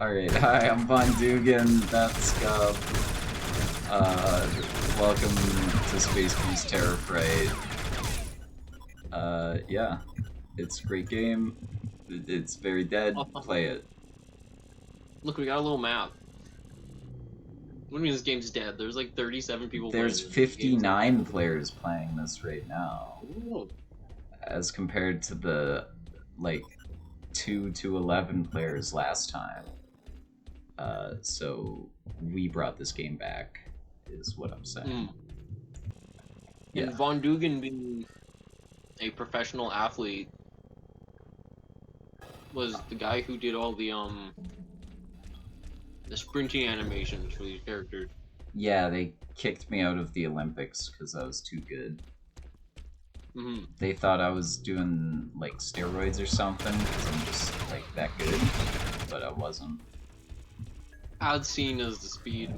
Alright, hi, I'm Von Dugan, that's Gub. Welcome to Space Beast Terror Fright. Yeah. It's a great game. It's very dead. Play it. Look, we got a little map. What do you mean this game's dead? There's like 37 people There's playing. 59 players playing this right now. Ooh. As compared to the, like, 2 to 11 players last time. So we brought this game back, is what I'm saying. Yeah. And Von Dugan being a professional athlete was the guy who did all the sprinting animations for these characters. Yeah, they kicked me out of the Olympics because I was too good. They thought I was doing, like, steroids or something, because I'm just, like, that good, but I wasn't. As seen as the speed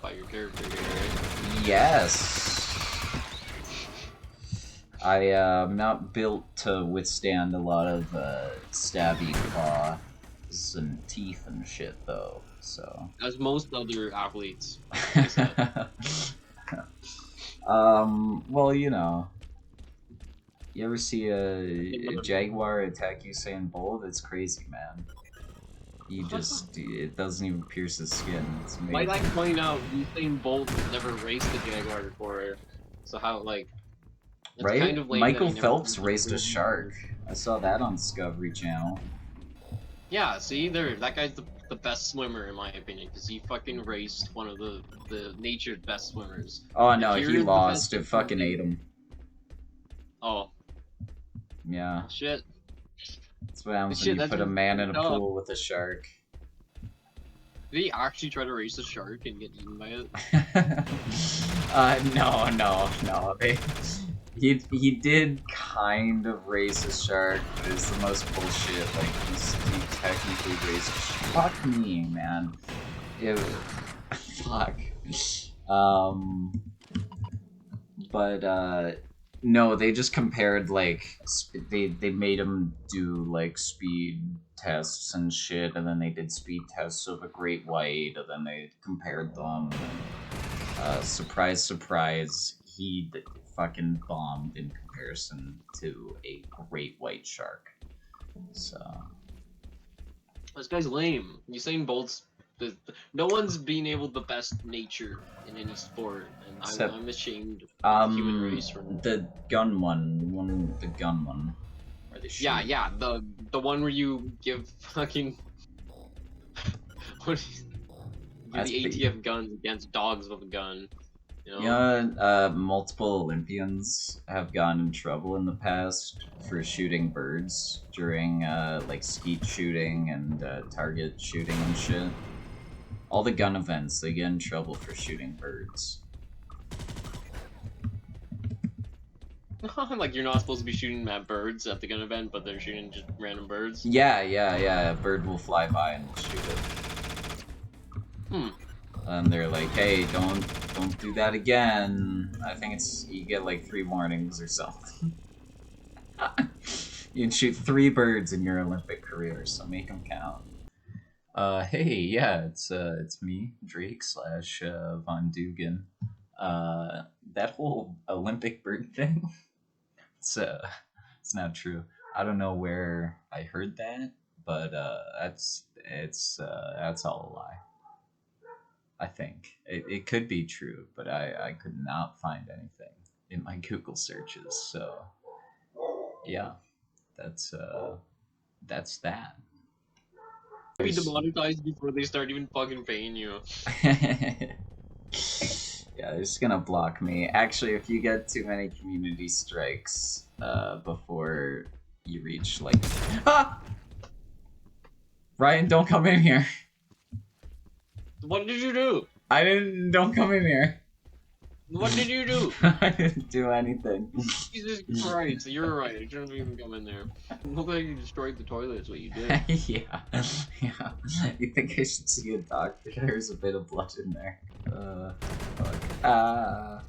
by your character here, right? Yes! I'm not built to withstand a lot of, stabby claws and teeth and shit, though, so... As most other athletes. Well, you know... You ever see a jaguar attack Usain Bolt? It's crazy, man. You just... it doesn't even pierce his skin. It's amazing. Might I point out, Usain Bolt never raced a jaguar before, so how, like... Right? Kind of Michael Phelps raced a shark. I saw that on Discovery Channel. Yeah, see, that guy's the best swimmer in my opinion, because he fucking raced one of the nature's best swimmers. Oh no, he lost. It fucking ate him. Oh. Yeah. Shit. That's what happens when you put a man in a pool with a shark. Did he actually try to race a shark and get eaten by it? No. He did kind of race a shark, but it's the most bullshit. Like, he technically raced a shark. Fuck me, man. Fuck. No, they just compared, like, they made him do, like, speed tests and shit, and then they did speed tests of a great white, and then they compared them, and, surprise, surprise, he fucking bombed in comparison to a great white shark. So... This guy's lame. Usain Bolt's... No one's been able the best nature in any sport, and I'm ashamed of the human race for the gun one, the gun one, where they shoot. Yeah, the one where you give fucking what give the ATF guns against dogs with a gun. You know? Multiple Olympians have gotten in trouble in the past for shooting birds during like skeet shooting and target shooting and shit. All the gun events, they get in trouble for shooting birds. Like, you're not supposed to be shooting at birds at the gun event, but they're shooting just random birds? Yeah. A bird will fly by and shoot it. And they're like, hey, don't do that again. I think it's... you get like 3 warnings or something. You can shoot 3 birds in your Olympic career, so make them count. Hey, yeah, it's me, Drake / Von Dugan. That whole Olympic bird thing, it's not true. I don't know where I heard that, but that's all a lie. I think it could be true, but I could not find anything in my Google searches. So yeah, that's that. Be demonetized before they start even fucking paying you. Yeah, they're just gonna block me. Actually, if you get too many community strikes before you reach, like... Ah! Ryan, don't come in here. What did you do? Don't come in here. What did you do? I didn't do anything. Jesus Christ, you're right. You shouldn't even come in there. It looked like you destroyed the toilet is what you did. Yeah. You think I should see a doctor? There's a bit of blood in there. Fuck.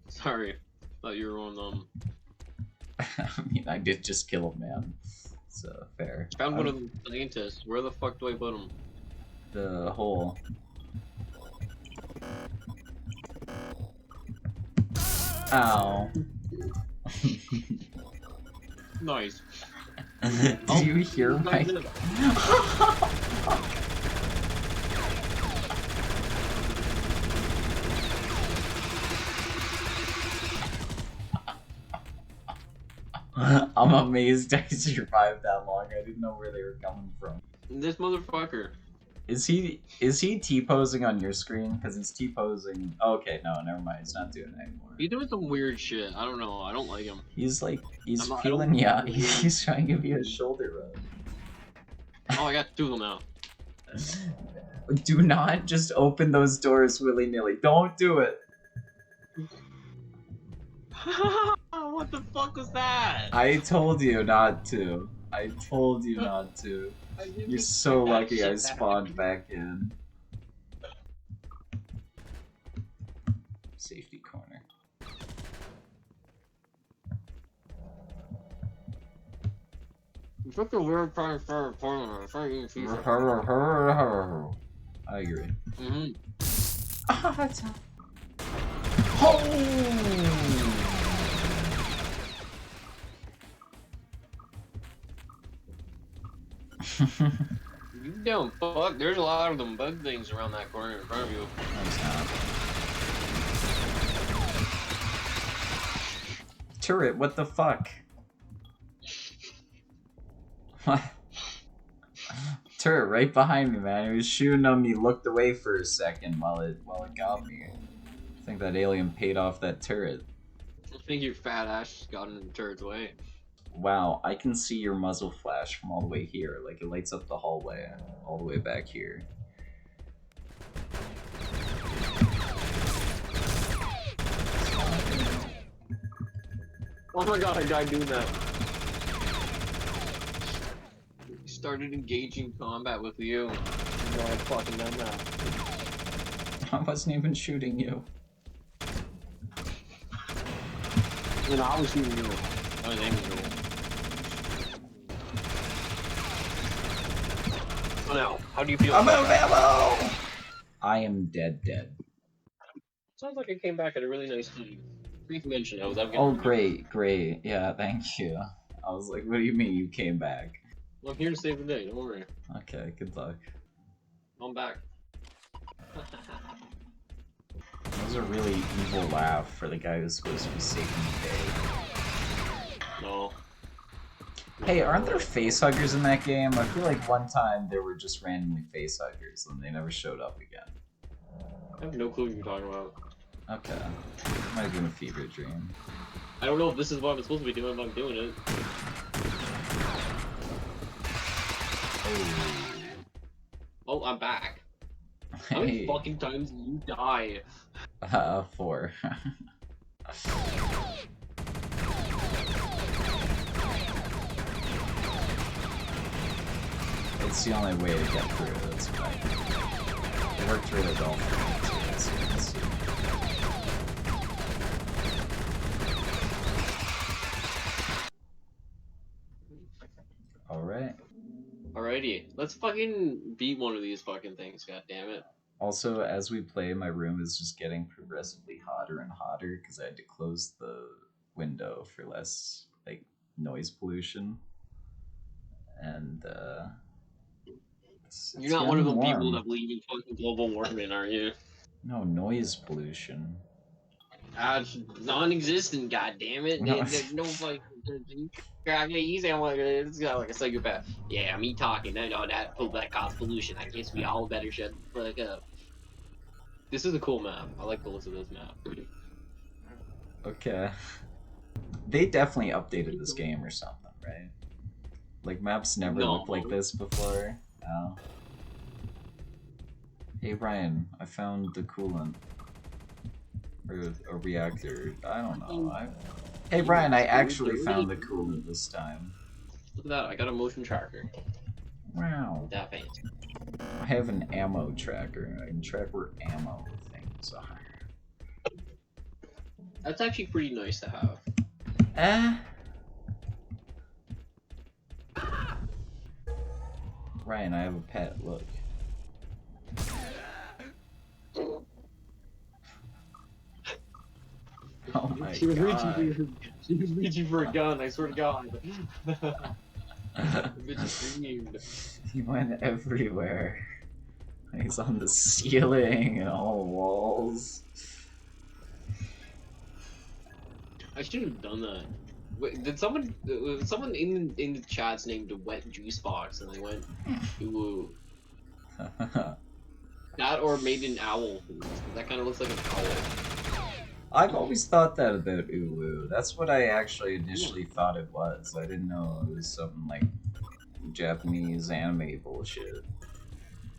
Sorry. Thought you were on I mean, I did just kill a man. So fair. Found one of the scientists. Where the fuck do I put him? The hole. Ow. Nice. Did you hear my... I'm amazed I survived that long. I didn't know where they were coming from. This motherfucker. Is he T-posing on your screen? Because he's T-posing... Okay, no, never mind. He's not doing it anymore. He's doing some weird shit. I don't know. I don't like him. He's like... He's feeling... Yeah, he's trying to give you a shoulder rub. Oh, I got 2 of them now. Do not just open those doors willy-nilly. Don't do it. What the fuck was that? I told you not to. I told you not to. You're so lucky I spawned back in. Safety corner. You took a weird time for a corner. I agree. Mm-hmm. Ah, it's up. Oh! You don't fuck. There's a lot of them bug things around that corner in front of you. No, it's not. Turret, what the fuck? What? Turret right behind me, man. He was shooting on me, looked away for a second while it got me. I think that alien paid off that turret. I think your fat ass just got in the turret's way. Wow, I can see your muzzle flash from all the way here. Like, it lights up the hallway all the way back here. Oh my god, I died doing that. Started engaging combat with you. No, I fucking done that. I wasn't even shooting you. You know, I was shooting you. I was aiming you. Oh no, how do you feel? I'm out of ammo! I am dead. Sounds like I came back at a really nice time. Brief mention, I was out getting... Oh, great. Yeah, thank you. I was like, what do you mean you came back? Well, I'm here to save the day, don't worry. Okay, good luck. I'm back. That was a really evil laugh for the guy who's supposed to be saving the day. No. Hey, aren't there facehuggers in that game? I feel like one time there were just randomly facehuggers and they never showed up again. I have no clue what you're talking about. Okay. Might have been a fever dream. I don't know if this is what I'm supposed to be doing, but I'm doing it. Oh, I'm back. How many Hey. fucking times did you die? 4. It's the only way to get through, that's right. It worked really well for me too, as you can see. Alright. Alrighty, let's fucking beat one of these fucking things, god damn it. Also, as we play, my room is just getting progressively hotter and hotter because I had to close the window for less, like, noise pollution. And, You're not one of the warm. people that believe in fucking global warming, are you? No, noise pollution. It's non-existent, goddammit. No. There's no fucking... You sound like a psychopath. Yeah, me talking. I know that caused pollution. I guess we all better shut the fuck up. This is a cool map. I like the looks of this map. Okay. They definitely updated this game or something, right? Like, maps never looked like this before. No. Hey, Brian, I found the coolant. Or a reactor. I don't know. Hey, Brian, I actually found the coolant this time. Look at that. I got a motion tracker. Wow. That fancy. I have an ammo tracker. I can track where ammo things are. That's actually pretty nice to have. Ryan, I have a pet. Look. Oh my She was reaching god. for she was reaching for a gun, I swear to God. The bitch screamed. He went everywhere. He's on the ceiling and all the walls. I should have done that. Wait, did someone in the chats named Wet Juice Box and they went, ooh, that or made an owl? That kind of looks like an owl. I've always thought that about Uwu. That's what I actually initially thought it was. I didn't know it was some like Japanese anime bullshit.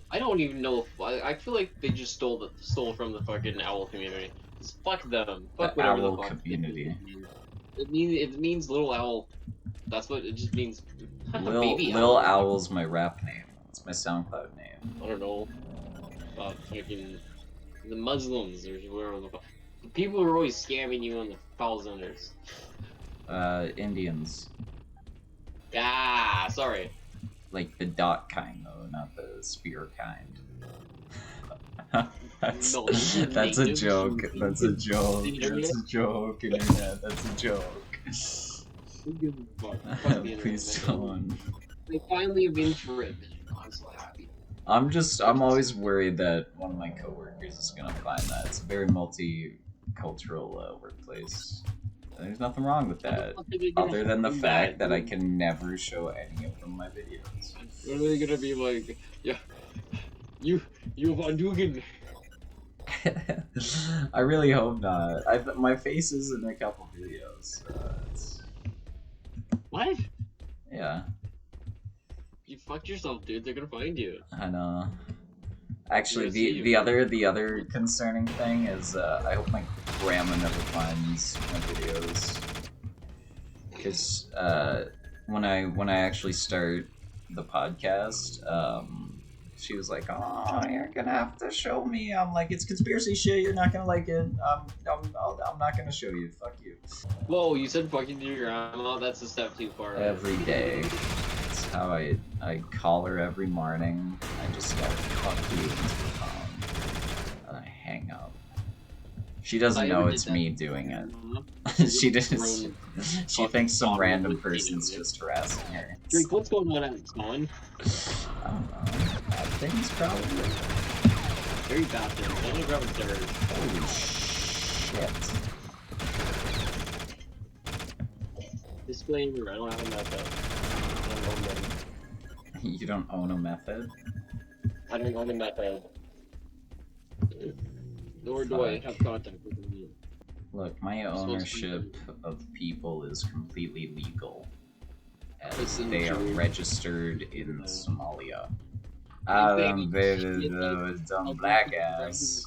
I don't even know if I feel like they just stole from the fucking owl community. Just fuck them. Fuck The whatever owl the fuck community. it means little owl. That's what it just means. Baby Lil owl. Owl's my rap name. It's my SoundCloud name. I don't know. Fucking the Muslims or whatever the fuck. The people who are always scamming you on the call centers. Indians. Ah, sorry. Like the dot kind though, not the spear kind. that's, No, that's a native. joke. That's a joke. Internet? That's a joke, internet. That's a joke. Who gives a fuck? Fuck the internet, Please man. don't. They finally have been for it. I'm so happy. I'm always worried that one of my coworkers is gonna find that. It's a very multicultural workplace. There's nothing wrong with that, other than the fact that I can never show any of them my videos. What are they gonna be like? Yeah, you Von Dugan. I really hope not. My face is in a couple videos. What? Yeah, You fucked yourself, dude. They're gonna find you. I know. Actually, Yeah, see the other concerning thing is I hope my grandma never finds my videos. Because when I actually start the podcast, she was like, "Oh, you're gonna have to show me." I'm like, "It's conspiracy shit. You're not gonna like it. I'm not gonna show you. Fuck you." Whoa, you said fucking to your grandma? That's a step too far. Every day. That's how I call her every morning. I just yell, "Fuck you" into the phone. And I hang up. She doesn't know it's me doing it. She just she thinks some random person's just harassing her. Drake, what's going on outside? I don't know. Bad things probably. Very bad thing. I'm gonna grab a third. Holy shit. Disclaimer, I don't have a method. I don't own them. You don't own a method? I don't own a method. Nor do I have contact with them. Look, my ownership of people is completely legal, as they are registered in Somalia. Adam Vader, those dumb black ass.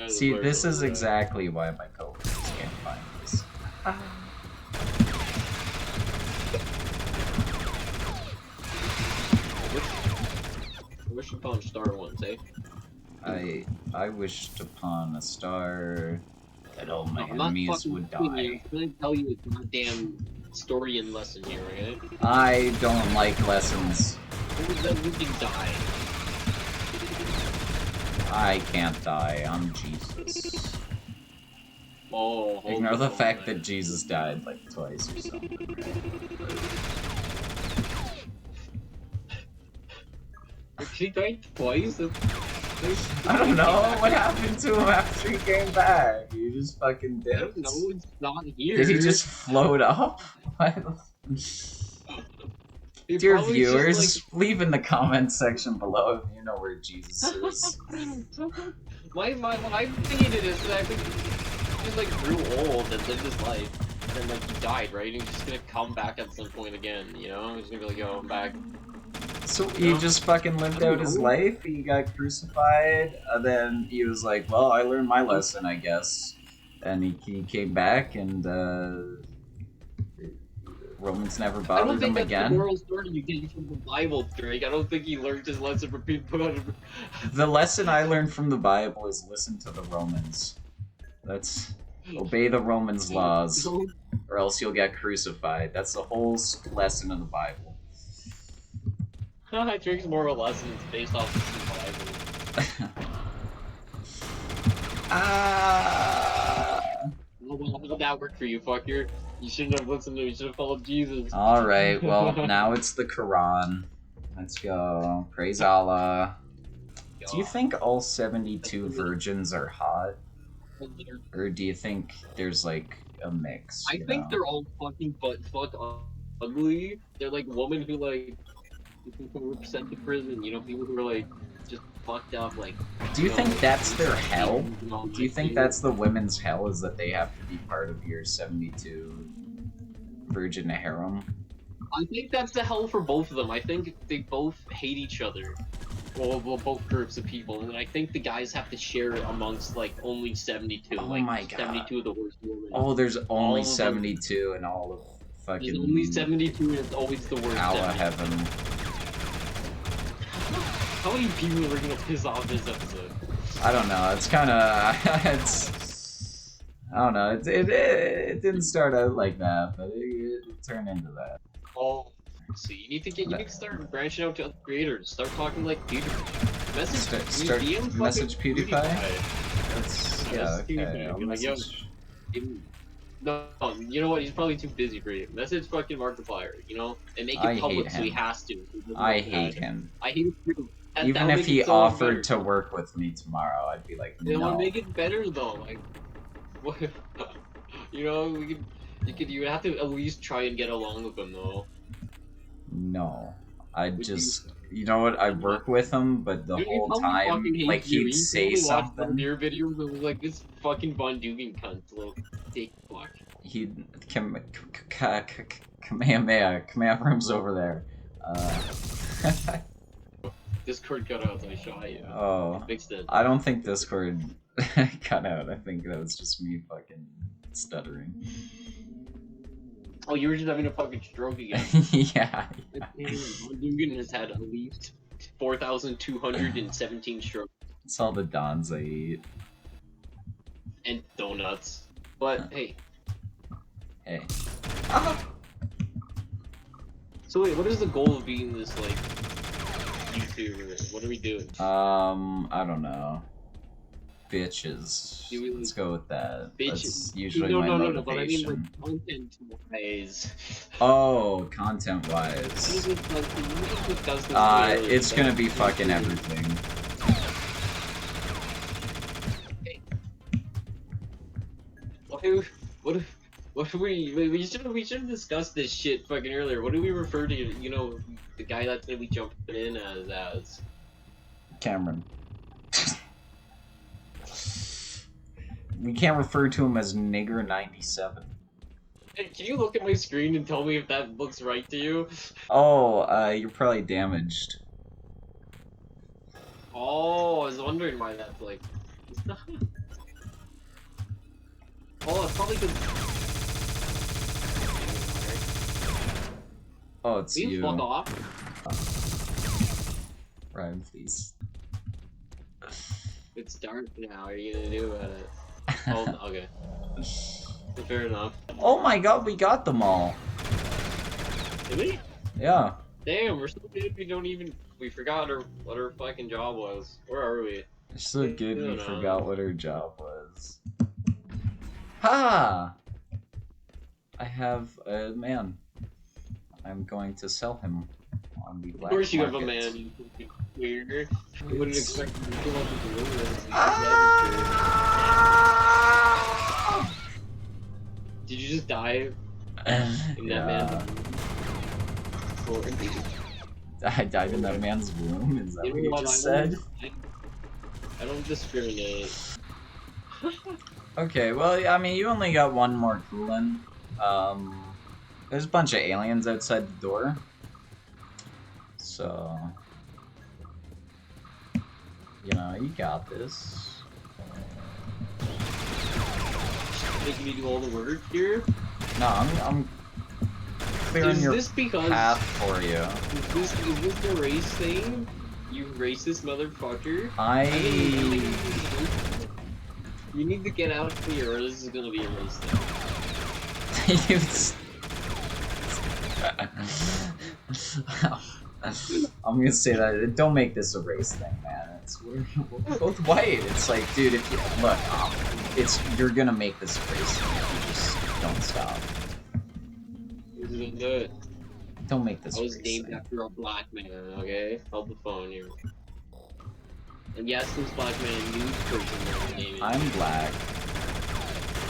See, this is exactly why my coworkers can't find this. I wish upon star ones, eh? I wished upon a star that all my I'm not enemies fucking would kidding you. die. I'm gonna tell you a goddamn story and lesson here, okay? I don't like lessons. That we can die. I can't die. I'm Jesus. Oh, Ignore the fact that Jesus died like twice or something. He died twice? I don't know what happened to him after he came back. He just fucking I dipped. don't know, it's not here. Did he just float up? He Dear probably viewers, just, leave in the comments section below if you know where Jesus is. my opinion is that I think he just like grew old and lived his life. And like he died, right? And he's just gonna come back at some point again, you know? He's gonna be like, yo, I'm back. So he just fucking lived out his life, he got crucified, and then he was like, well, I learned my lesson, I guess. And he came back, and Romans never bothered him again. I don't think that's the moral story you get from the Bible, Drake. I don't think he learned his lesson from people. The lesson I learned from the Bible is listen to the Romans. That's obey the Romans' laws, or else you'll get crucified. That's the whole lesson of the Bible. Drake's moral lessons based off of survival. Ah. Well, how did that work for you, fucker? You shouldn't have listened to me. You should have followed Jesus. All right. Well, now it's the Quran. Let's go. Praise Allah. Do you think all 72 virgins are hot? Or do you think there's like a mix, I you think know? they're all fucking butt fuck ugly. They're like women who like were sent to prison. You know, people who are like just fucked up. Like, Do you think that's their hell? and all Do you that think shit. that's the women's hell, is that they have to be part of your 72 virgin harem? I think that's the hell for both of them. I think they both hate each other. Well, both groups of people, and I think the guys have to share it amongst like only 72. Oh like my God. 72 of the worst women. Oh, there's only All of them. 72 in all of There's fucking only 72, and it's always the worst. Allah 72. heaven. How many people are gonna piss off this episode? I don't know. It's kind of it's. I don't know. It didn't start out like that, but it turned into that. Oh, so you need to start branching out to other creators. Start talking like PewDiePie. Start DM message fucking PewDiePie. That's yeah. Message Okay. PewDiePie. I'll Be like, yo, message. No, you know what? He's probably too busy for you. Message fucking Markiplier, you know, and make I it public hate so he him. has to. I hate him. I hate it too. Even that'll if make he it so much offered better. to work with me tomorrow, I'd be like, It would no. make it better though. Like, what? You know, you would have to at least try and get along with him though. No. I Would just, you know what? I work with him, but the Dude, he whole probably time, fucking hates like, you. he'd He say probably watched one of something. your videos and was like, this fucking Von Dugan cunt, little dick fuck. He'd Kamehameha room's over there. Discord cut out, so I shot you. Oh, Fixed it. I don't think Discord cut out. I think that was just me fucking stuttering. Oh, you were just having a fucking stroke again. Yeah. Von Dugan has had at least 4,217 strokes It's all the dons I eat. and donuts. But hey, Hey. so wait, what is the goal of being this like YouTuber? What are we doing? I don't know. Bitches. Do we- Let's go with that. Bitches. That's usually No, my no, no, motivation. no, but I mean like content wise. Oh, content-wise. It's gonna be fucking everything. What if we should have discussed this shit fucking earlier. What do we refer to, you know, the guy that's gonna be jumping in as? Cameron. We can't refer to him as Nigger 97. Hey, can you look at my screen and tell me if that looks right to you? Oh, you're probably damaged. Oh, I was wondering why that's like. Oh, it's probably because. Oh, it's Will you you. fuck off? Ryan, please. It's dark now. What are you gonna do about it? Oh, okay. Fair enough. Oh my god, we got them all. Did we? Yeah. Damn, we're so good we forgot what our fucking job was. Where are we? It's so good we don't know. forgot what her job was. Ha! I have a man. I'm going to sell him on the Of black course you have a market. man, you fucking weird. I wouldn't expect you to come up with the rules. Ah! Did you just die in that man's room? I died in that man's room? Is that You what know you what, just said? I don't discriminate. Okay, well, I mean, you only got one more coolant. There's a bunch of aliens outside the door. So, you know, you got this. Making me do all the work here? No, I'm clearing Is your this because path for you. is this the race thing? You racist motherfucker. You need to get out of here, or this is gonna be a race thing. I'm gonna say that. Don't make this a race thing, man. We're both white. It's like, dude, if you look, you're gonna make this a race thing if you just don't stop. This isn't good. Don't make I this a was race named thing. after a black man, okay? Hold the phone here. And yes, this black man news person that name is. I'm black.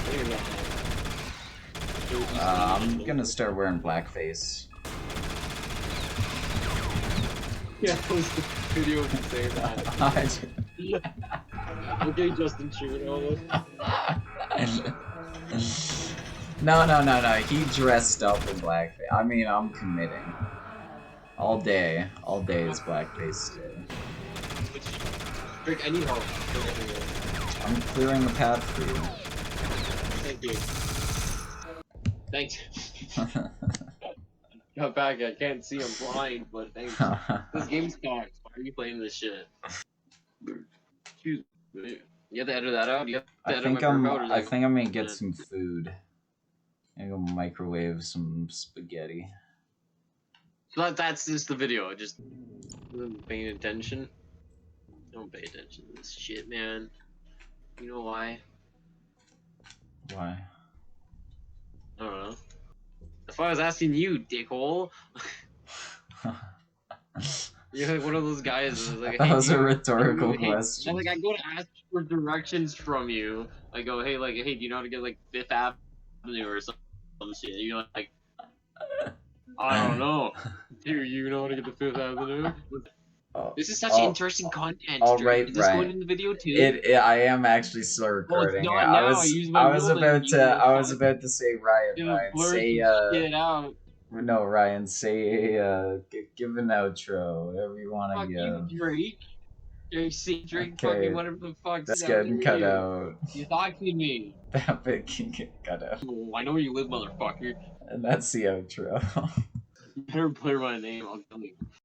No, you're not. I'm gonna start wearing blackface. Yeah, that was the video of him saying that. Okay, Justin Trudeau. No. He dressed up in blackface. I mean, I'm committing. All day. All day is blackface day. Drake, I need help. I'm clearing the path for Thank you. Thanks. Got back, I can't see, I'm blind, but thanks. This game's cocked. Why are you playing this shit? Excuse me. You have to edit that out? You have to edit my burp out? Or I think I'm gonna get some food. I'm gonna microwave some spaghetti. So that's just the video. Just paying attention. Don't pay attention to this shit, man. You know why? Why? I don't know. That's why I was asking you, dickhole. You're like one of those guys that's like, That hey, was a rhetorical question. Like I go to ask for directions from you. I go, hey, do you know how to get like Fifth Avenue or some shit? You know, like, I don't know. Do you know how to get to Fifth Avenue? Oh, This is such interesting content. all Drake. right, Is this going in the video too? I am actually still Well, it's recording. not now. I use my I was real name. about to say You know, Ryan, blur say some shit out. no, Ryan, say give an outro, whatever you want to Fuck you, give. Drake. Drake, fucking Okay, whatever the fuck. that's How getting dare cut you? out. You're talking to me. That bit can get cut out, Oh, I know where you live, motherfucker. and that's the outro. You better clear my name. I'll kill you.